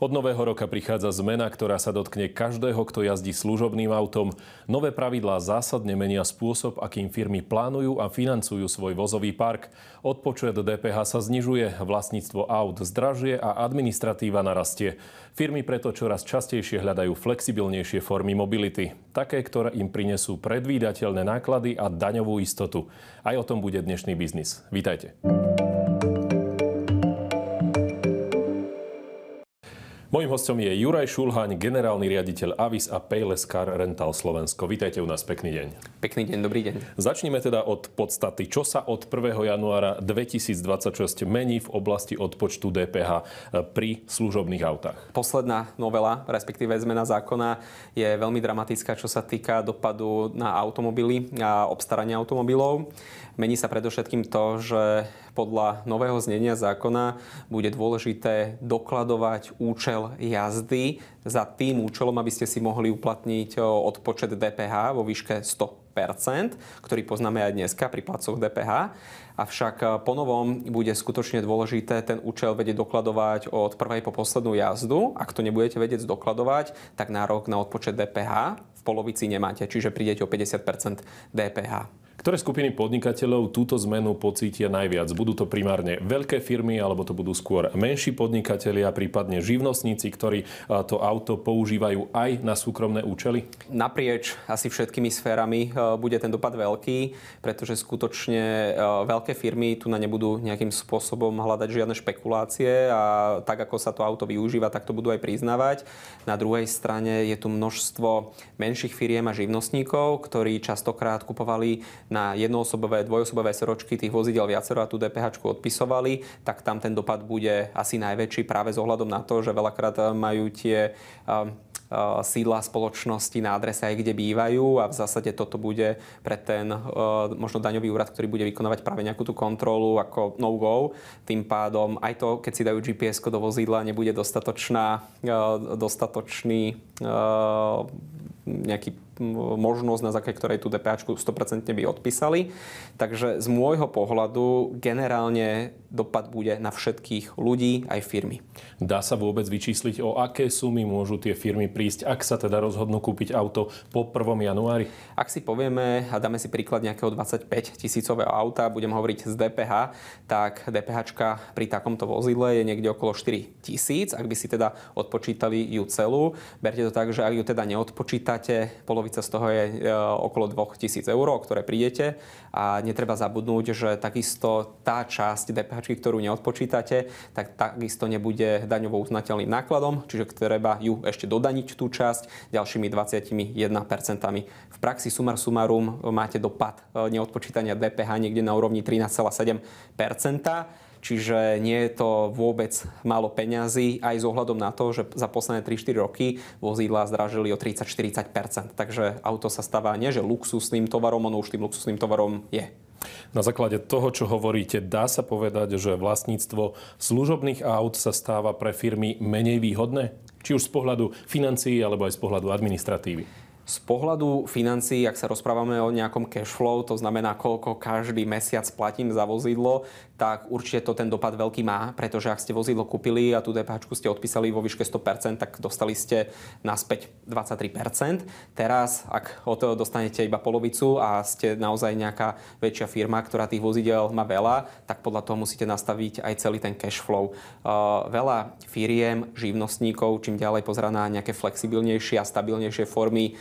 Od nového roka prichádza zmena, ktorá sa dotkne každého, kto jazdí služobným autom. Nové pravidlá zásadne menia spôsob, akým firmy plánujú a financujú svoj vozový park. Odpočet DPH sa znižuje, vlastníctvo aut zdražie a administratíva narastie. Firmy preto čoraz častejšie hľadajú flexibilnejšie formy mobility. Také, ktoré im prinesú predvídateľné náklady a daňovú istotu. Aj o tom bude dnešný biznis. Vítajte. Mojím hosťom je Juraj Šulhaň, generálny riaditeľ Avis a Payless Car Rental Slovensko. Vítajte u nás, pekný deň. Pekný deň, dobrý deň. Začnime teda od podstaty. Čo sa od 1. januára 2026 mení v oblasti odpočtu DPH pri služobných autách? Posledná novela, respektíve zmena zákona, je veľmi dramatická, čo sa týka dopadu na automobily a obstaranie automobilov. Mení sa predovšetkým to, že podľa nového znenia zákona bude dôležité dokladovať účel jazdy za tým účelom, aby ste si mohli uplatniť odpočet DPH vo výške 100%, ktorý poznáme aj dneska pri platcoch DPH. Avšak ponovom bude skutočne dôležité ten účel vedieť dokladovať od prvej po poslednú jazdu. Ak to nebudete vedieť zdokladovať, tak nárok na odpočet DPH v polovici nemáte, čiže prídete o 50% DPH. Ktoré skupiny podnikateľov túto zmenu pocítia najviac? Budú to primárne veľké firmy, alebo to budú skôr menší podnikatelia, prípadne živnostníci, ktorí to auto používajú aj na súkromné účely? Naprieč asi všetkými sférami bude ten dopad veľký, pretože skutočne veľké firmy tu nebudú nejakým spôsobom hľadať žiadne špekulácie a tak, ako sa to auto využíva, tak to budú aj priznávať. Na druhej strane je tu množstvo menších firiem a živnostníkov, ktorí častokrát kupovali na jednoosobové, dvojosobové soročky tých vozidel viacero a tú DPH-čku odpisovali, tak tam ten dopad bude asi najväčší práve s ohľadom na to, že veľakrát majú tie sídla spoločnosti na adrese aj kde bývajú a v zásade toto bude pre ten možno daňový úrad, ktorý bude vykonávať práve nejakú tú kontrolu ako no-go. Tým pádom aj to, keď si dajú GPS-ko do vozidla, nebude dostatočný nejaký možnosť, na základe ktorej tú DPH-čku 100% by odpísali. Takže z môjho pohľadu generálne dopad bude na všetkých ľudí, aj firmy. Dá sa vôbec vyčísliť, o aké sumy môžu tie firmy prísť, ak sa teda rozhodnú kúpiť auto po 1. januári? Ak si povieme a dáme si príklad nejakého 25 000 auta, budem hovoriť z DPH, tak DPH-čka pri takomto vozidle je niekde okolo 4 000. Ak by si teda odpočítali ju celú, berte to tak, že ak ju teda neodpočítate, polovica z toho je okolo 2 000 eur, o ktoré prídete. A netreba zabudnúť, že takisto tá časť DPH, ktorú neodpočítate, tak takisto nebude daňovo uznateľným nákladom, čiže treba ju ešte dodaniť tú časť ďalšími 21%. V praxi summa sumarum máte dopad neodpočítania DPH niekde na úrovni 13,7%. Čiže nie je to vôbec málo peňazí, aj s ohľadom na to, že za posledné 3-4 roky vozidlá zdražili o 30-40%. Takže auto sa stáva nie že luxusným tovarom, ono už tým luxusným tovarom je. Na základe toho, čo hovoríte, dá sa povedať, že vlastníctvo služobných aut sa stáva pre firmy menej výhodné? Či už z pohľadu financií, alebo aj z pohľadu administratívy? Z pohľadu financií, ak sa rozprávame o nejakom cash flow, to znamená, koľko každý mesiac platím za vozidlo, tak určite to ten dopad veľký má, pretože ak ste vozidlo kúpili a tú DPH-čku ste odpísali vo výške 100%, tak dostali ste naspäť 23%. Teraz, ak od toho dostanete iba polovicu a ste naozaj nejaká väčšia firma, ktorá tých vozidel má veľa, tak podľa toho musíte nastaviť aj celý ten cash flow. Veľa firiem, živnostníkov, čím ďalej pozerá na nejaké flexibilnejšie a stabilnejšie formy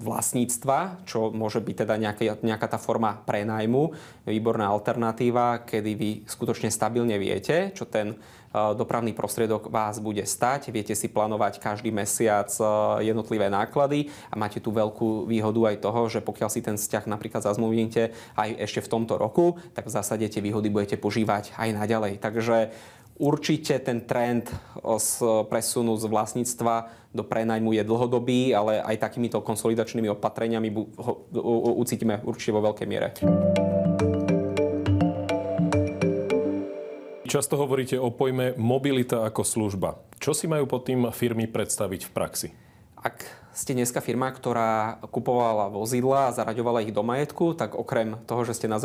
vlastníctva, čo môže byť teda nejaká tá forma prenajmu, výborná alternatíva, kedy vy skutočne stabilne viete, čo ten dopravný prostriedok vás bude stať. Viete si plánovať každý mesiac jednotlivé náklady a máte tú veľkú výhodu aj toho, že pokiaľ si ten vzťah napríklad zazmluvníte aj ešte v tomto roku, tak v zásade tie výhody budete požívať aj naďalej. Takže určite ten trend z presunu z vlastníctva do prenajmu je dlhodobý, ale aj takýmito konsolidačnými opatreniami ho ucítime určite vo veľkej miere. Často hovoríte o pojme mobilita ako služba. Čo si majú pod tým firmy predstaviť v praxi? Ak ste dneska firma, ktorá kupovala vozidla a zaraďovala ich do majetku, tak okrem toho, že ste na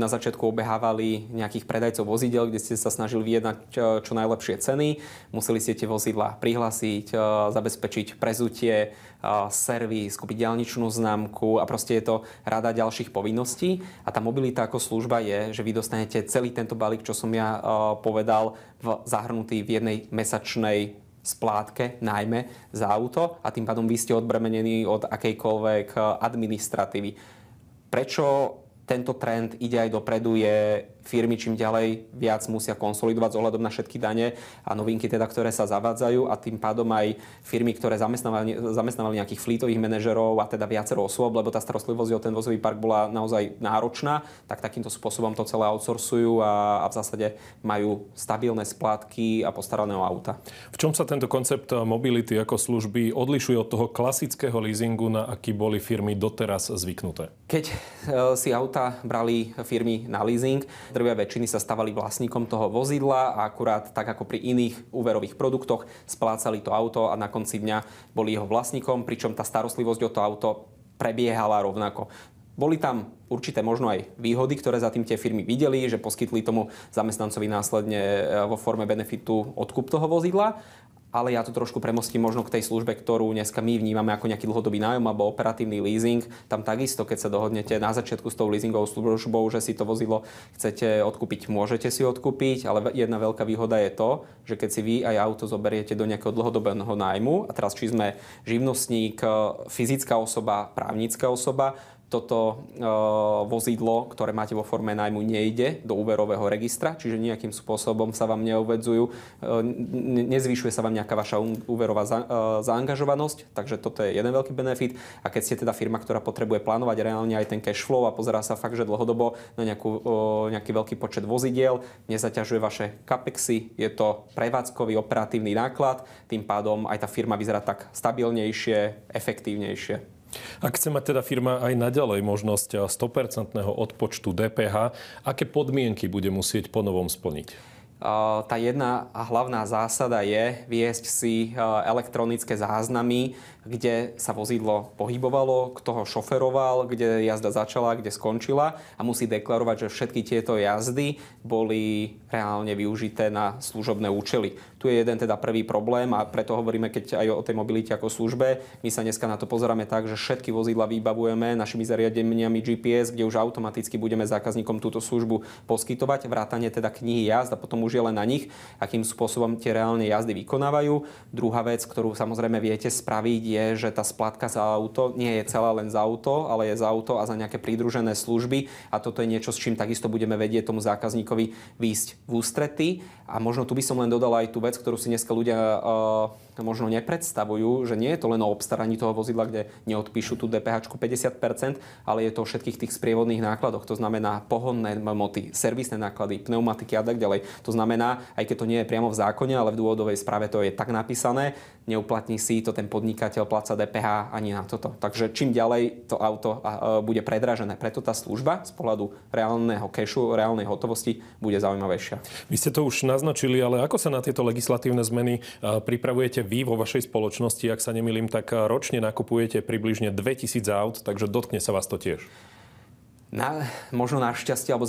začiatku obehávali nejakých predajcov vozidel, kde ste sa snažili vyjednať čo najlepšie ceny, museli ste tie vozidlá prihlásiť, zabezpečiť prezutie, servis, kúpiť diaľničnú známku a proste je to rada ďalších povinností. A tá mobilita ako služba je, že vy dostanete celý tento balík, čo som ja povedal, zahrnutý v jednej mesačnej splátke, najmä za auto, a tým pádom vy ste odbremenení od akejkoľvek administratívy. Prečo tento trend ide aj dopredu, je firmy čím ďalej viac musia konsolidovať s ohľadom na všetky dane a novinky teda, ktoré sa zavádzajú, a tým pádom aj firmy, ktoré zamestnávali nejakých fleetových manažerov a teda viacero osôb, lebo tá starostlivosť o ten vozový park bola naozaj náročná, tak takýmto spôsobom to celé outsourcujú a v zásade majú stabilné splátky a postaraného auta. V čom sa tento koncept mobility ako služby odlišuje od toho klasického leasingu, na aký boli firmy doteraz zvyknuté? Keď si auta brali firmy na leasing, drvia väčšiny sa stávali vlastníkom toho vozidla a akurát tak ako pri iných úverových produktoch splácali to auto a na konci dňa boli jeho vlastníkom, pričom tá starostlivosť o to auto prebiehala rovnako. Boli tam určité možno aj výhody, ktoré za tým tie firmy videli, že poskytli tomu zamestnancovi následne vo forme benefitu odkup toho vozidla. Ale ja to trošku premostím možno k tej službe, ktorú dneska my vnímame ako nejaký dlhodobý nájom alebo operatívny leasing. Tam takisto, keď sa dohodnete na začiatku s tou leasingovou službou, že si to vozidlo chcete odkúpiť, môžete si odkúpiť, ale jedna veľká výhoda je to, že keď si vy aj auto zoberiete do nejakého dlhodobého nájmu, a teraz či sme živnostník, fyzická osoba, právnická osoba, toto vozidlo, ktoré máte vo forme nájmu, nejde do úverového registra, čiže nejakým spôsobom sa vám neobvedzujú, nezvyšuje sa vám nejaká vaša úverová zaangažovanosť, takže toto je jeden veľký benefit. A keď ste teda firma, ktorá potrebuje plánovať reálne aj ten cash flow a pozerá sa fakt, že dlhodobo na nejaký veľký počet vozidiel, nezaťažuje vaše capexy, je to prevádzkový operatívny náklad, tým pádom aj tá firma vyzerá tak stabilnejšie, efektívnejšie. Ak chce mať teda firma aj naďalej možnosť 100% odpočtu DPH, aké podmienky bude musieť ponovom splniť? Tá jedna hlavná zásada je viesť si elektronické záznamy, kde sa vozidlo pohybovalo, kto ho šoferoval, kde jazda začala, kde skončila, a musí deklarovať, že všetky tieto jazdy boli reálne využité na služobné účely. Tu je jeden teda prvý problém a preto hovoríme, keď aj o tej mobilite ako službe, my sa dneska na to pozeráme tak, že všetky vozidla vybavujeme našimi zariadeniami GPS, kde už automaticky budeme zákazníkom túto službu poskytovať, vrátane teda knihy jazd, a potom už je len na nich, akým spôsobom tie reálne jazdy vykonávajú. Druhá vec, ktorú samozrejme viete spraviť, je, že tá splátka za auto nie je celá len za auto, ale je za auto a za nejaké pridružené služby, a toto je niečo, s čím takisto budeme vedieť tomu zákazníkovi výjsť v ústrety. A možno tu by som len dodal aj tú vec, ktorú si dneska ľudia možno nepredstavujú, že nie je to len o obstaraní toho vozidla, kde neodpíšu tú DPH 50%, ale je to o všetkých tých sprievodných nákladoch. To znamená pohonné hmoty, servisné náklady, pneumatiky a tak ďalej. To znamená, aj keď to nie je priamo v zákone, ale v dôvodovej správe to je tak napísané, neuplatní si to ten podnikateľ pláca DPH ani na toto. Takže čím ďalej to auto bude predražené, preto tá služba z pohľadu reálneho cashu, reálnej hotovosti bude zaujímavejšia. Vy ste to už naznačili, ale ako sa na tieto legislatívne zmeny pripravujete vy vo vašej spoločnosti? Ak sa nemýlim, tak ročne nakupujete približne 2000 aut, takže dotkne sa vás to tiež. Možno našťastie, alebo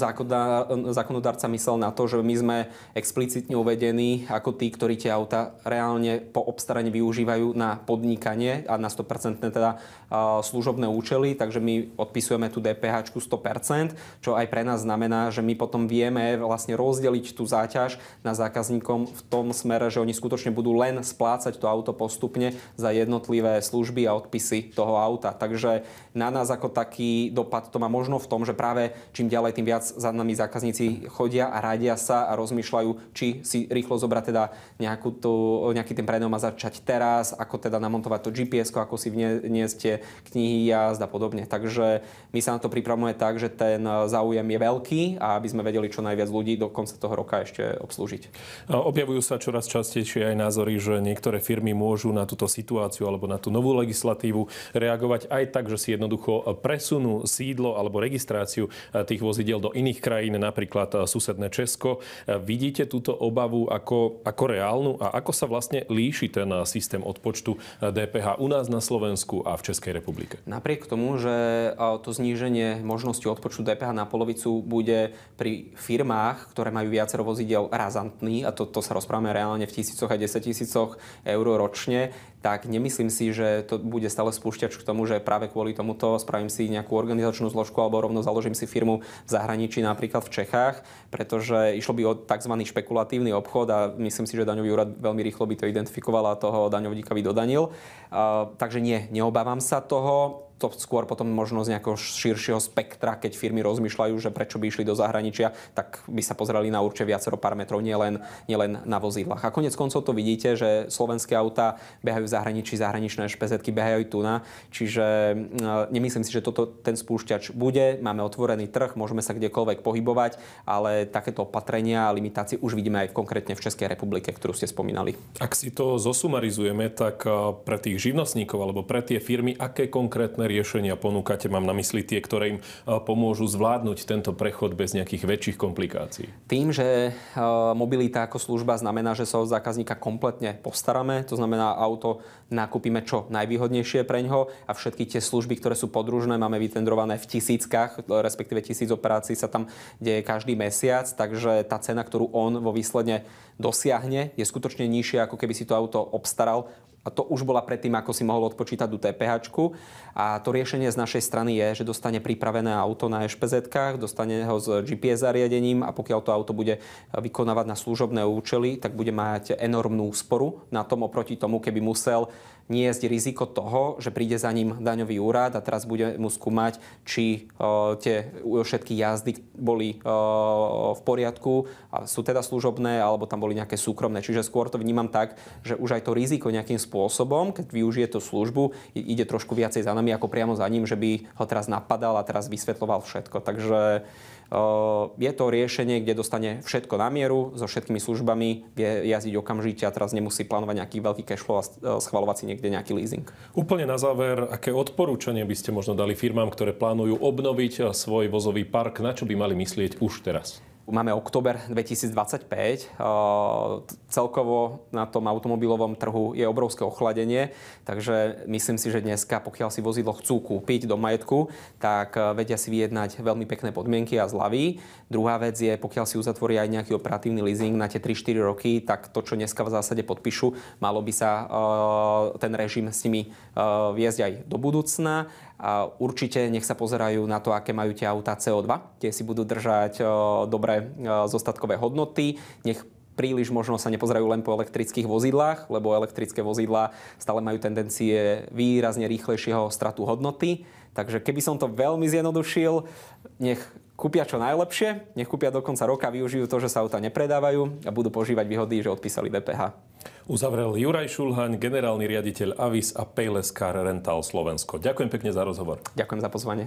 zákonodárca myslel na to, že my sme explicitne uvedení ako tí, ktorí tie auta reálne po obstaraní využívajú na podnikanie a na 100% teda služobné účely, takže my odpisujeme tú DPH 100%, čo aj pre nás znamená, že my potom vieme vlastne rozdeliť tú záťaž na zákazníkom v tom smere, že oni skutočne budú len splácať to auto postupne za jednotlivé služby a odpisy toho auta. Takže na nás ako taký dopad to má možno v tom, že práve čím ďalej, tým viac za nami zákazníci chodia a radia sa a rozmýšľajú, či si rýchlo zobrať teda nejaký ten prenom a začať teraz, ako teda namontovať to GPS, ako si vniesť tie knihy jazd a podobne. Takže my sa na to pripravujeme tak, že ten záujem je veľký a aby sme vedeli čo najviac ľudí do konca toho roka ešte obslúžiť. Objavujú sa čoraz častejšie aj názory, že niektoré firmy môžu na túto situáciu alebo na tú novú legislatívu reagovať aj tak, že si jednoducho presunú sídlo alebo registráciu registráciu tých vozidiel do iných krajín, napríklad susedné Česko. Vidíte túto obavu ako reálnu a ako sa vlastne líši ten systém odpočtu DPH u nás na Slovensku a v Českej republike? Napriek tomu, že to zníženie možnosti odpočtu DPH na polovicu bude pri firmách, ktoré majú viacero vozidiel, razantný, a to sa rozprávame reálne v tisícoch a 10 000 eur ročne, tak nemyslím si, že to bude stále spúšťač k tomu, že práve kvôli tomuto spravím si nejakú organizačnú zložku alebo rovno založím si firmu v zahraničí, napríklad v Čechách, pretože išlo by o tzv. Špekulatívny obchod a myslím si, že daňový úrad veľmi rýchlo by to identifikoval a toho daňovníka by dodanil. Takže neobávam sa toho. To skôr potom možno z nejakého širšieho spektra, keď firmy rozmýšľajú, že prečo by išli do zahraničia, tak by sa pozerali na určite viacero parametrov, nielen na vozidlách. A konec koncov to vidíte, že slovenské autá behajú v zahraničí, zahraničné špezetky behajú aj tu na. Čiže nemyslím si, že ten spúšťač bude. Máme otvorený trh, môžeme sa kdekoľvek pohybovať, ale takéto opatrenia a limitácie už vidíme aj konkrétne v Českej republike, ktorú ste spomínali. Ak si to zosumarizujeme, tak pre tých živnostníkov alebo pre tie firmy, aké konkrétne riešenia ponúkate? Mám na mysli tie, ktoré im pomôžu zvládnuť tento prechod bez nejakých väčších komplikácií. Tým, že mobilita ako služba znamená, že sa o zákazníka kompletne postaráme, to znamená, auto nakúpime čo najvýhodnejšie preňho a všetky tie služby, ktoré sú podružné, máme vytendrované v tisíckach, respektíve 1000 operácií sa tam deje každý mesiac, takže tá cena, ktorú on vo výsledne dosiahne, je skutočne nižšia, ako keby si to auto obstaral. A to už bola predtým, ako si mohol odpočítať tú DPH-čku. A to riešenie z našej strany je, že dostane pripravené auto na EŠPZ-kách, dostane ho s GPS zariadením a pokiaľ to auto bude vykonávať na služobné účely, tak bude mať enormnú úsporu na tom oproti tomu, keby musel niesť riziko toho, že príde za ním daňový úrad a teraz bude mu skúmať, či tie všetky jazdy boli v poriadku a sú teda služobné, alebo tam boli nejaké súkromné. Čiže skôr to vnímam tak, že už aj to riziko nejakým spôsobom, keď využije tú službu, ide trošku viacej za nami ako priamo za ním, že by ho teraz napadal a teraz vysvetľoval všetko. Takže je to riešenie, kde dostane všetko na mieru so všetkými službami, vie jazdiť okamžite a teraz nemusí plánovať nejaký veľký cashflow a schvaľovať si niekde nejaký leasing. Úplne na záver, aké odporúčanie by ste možno dali firmám, ktoré plánujú obnoviť svoj vozový park, na čo by mali myslieť už teraz? Máme október 2025. Celkovo na tom automobilovom trhu je obrovské ochladenie, takže myslím si, že dneska, pokiaľ si vozidlo chcú kúpiť do majetku, tak vedia si vyjednať veľmi pekné podmienky a zľavy. Druhá vec je, pokiaľ si uzatvoria aj nejaký operatívny leasing na tie 3-4 roky, tak to, čo dneska v zásade podpíšu, malo by sa ten režim s nimi viesť aj do budúcna. A určite nech sa pozerajú na to, aké majú tie autá CO2. Tie si budú držať dobré zostatkové hodnoty. Nech príliš možno sa nepozerajú len po elektrických vozidlách, lebo elektrické vozidlá stále majú tendencie výrazne rýchlejšieho stratu hodnoty. Takže keby som to veľmi zjednodušil, nech kúpia čo najlepšie, nech kúpia do konca roka, využijú to, že sa auta nepredávajú a budú požívať výhody, že odpísali DPH. Uzavrel Juraj Šulhaň, generálny riaditeľ Avis a Payless Car Rental Slovensko. Ďakujem pekne za rozhovor. Ďakujem za pozvanie.